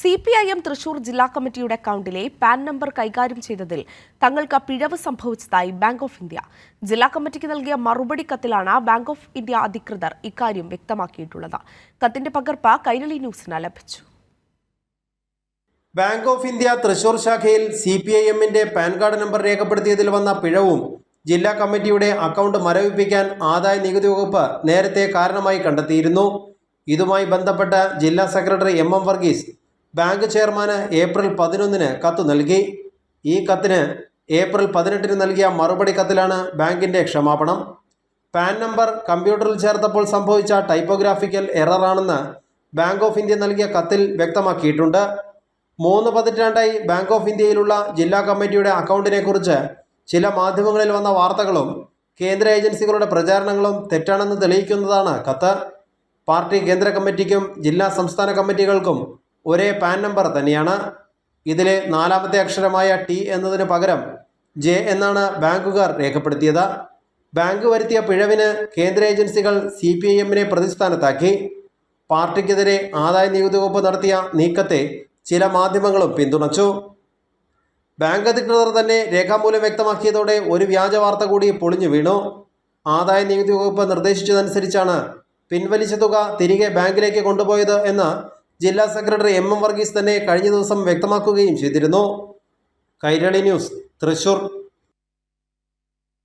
CPIM Thrissur ജില്ലാ കമ്മിറ്റിയുടെ അക്കൗണ്ടിലെ പാൻ നമ്പർ കൈകാര്യം ചെയ്തതിൽ തങ്ങൾക്ക് പിഴവ് സംഭവിച്ചതായി ബാങ്ക് ഓഫ് ഇന്ത്യ. ജില്ലാ കമ്മിറ്റിക്ക് നൽകിയ മറുപടി കത്തിലാണ് ബാങ്ക് ഓഫ് ഇന്ത്യ അധികൃതർ ഇക്കാര്യം വ്യക്തമാക്കിയിട്ടുള്ളത്. കത്തിന്റെ പകർപ്പ് കൈരളി ന്യൂസിന് ലഭിച്ചു. ബാങ്ക് ഓഫ് ഇന്ത്യ തൃശൂർ ശാഖയിൽ CPIMന്റെ പാൻ കാർഡ് നമ്പർ രേഖപ്പെടുത്തിയതിൽ വന്ന പിഴവും ജില്ലാ കമ്മിറ്റിയുടെ അക്കൗണ്ട് മരവിപ്പിക്കാൻ ആദായ നികുതി വകുപ്പ് നേരത്തെ കാരണമായി കണ്ടെത്തിയിരുന്നു. ഇതുമായി ബന്ധപ്പെട്ട് ജില്ലാ സെക്രട്ടറി MM വർഗീസ് ബാങ്ക് ചെയർമാന് ഏപ്രിൽ 11-ന് കത്ത് നൽകി. ഈ കത്തിന് ഏപ്രിൽ 18-ന് നൽകിയ മറുപടി കത്തിലാണ് ബാങ്കിന്റെ ക്ഷമാപണം. പാൻ നമ്പർ കമ്പ്യൂട്ടറിൽ ചേർത്തപ്പോൾ സംഭവിച്ച ടൈപ്പോഗ്രാഫിക്കൽ എററാണെന്ന് ബാങ്ക് ഓഫ് ഇന്ത്യ നൽകിയ കത്തിൽ വ്യക്തമാക്കിയിട്ടുണ്ട്. 3 പതിറ്റാണ്ടായി ബാങ്ക് ഓഫ് ഇന്ത്യയിലുള്ള ജില്ലാ കമ്മിറ്റിയുടെ അക്കൗണ്ടിനെ കുറിച്ച് ചില മാധ്യമങ്ങളിൽ വന്ന വാർത്തകളും കേന്ദ്ര ഏജൻസികളുടെ പ്രചാരണങ്ങളും തെറ്റാണെന്ന് തെളിയിക്കുന്നതാണ് കത്ത്. പാർട്ടി കേന്ദ്ര കമ്മിറ്റിക്കും ജില്ലാ സംസ്ഥാന കമ്മിറ്റികൾക്കും ഒരേ പാൻ നമ്പർ തന്നെയാണ്. ഇതിലെ 4ാമത്തെ അക്ഷരമായ T എന്നതിന് പകരം J എന്നാണ് ബാങ്കുകാർ രേഖപ്പെടുത്തിയത്. ബാങ്ക് വരുത്തിയ പിഴവിന് കേന്ദ്ര ഏജൻസികൾ CPIMനെ പ്രതിസ്ഥാനത്താക്കി. പാർട്ടിക്കെതിരെ ആദായ നികുതി വകുപ്പ് നടത്തിയ നീക്കത്തെ ചില മാധ്യമങ്ങളും പിന്തുണച്ചു. ബാങ്ക് അധികൃതർ തന്നെ രേഖാമൂലം വ്യക്തമാക്കിയതോടെ ഒരു വ്യാജ വാർത്ത കൂടി പൊളിഞ്ഞു വീണു. ആദായ നികുതി വകുപ്പ് നിർദ്ദേശിച്ചതനുസരിച്ചാണ് പിൻവലിച്ച തുക തിരികെ ബാങ്കിലേക്ക് കൊണ്ടുപോയത് എന്ന് ജില്ലാ സെക്രട്ടറി MM വർഗീസ് തന്നെ കഴിഞ്ഞ ദിവസം വ്യക്തമാക്കുകയും ചെയ്തിരുന്നു. കൈരളി ന്യൂസ്, തൃശൂർ.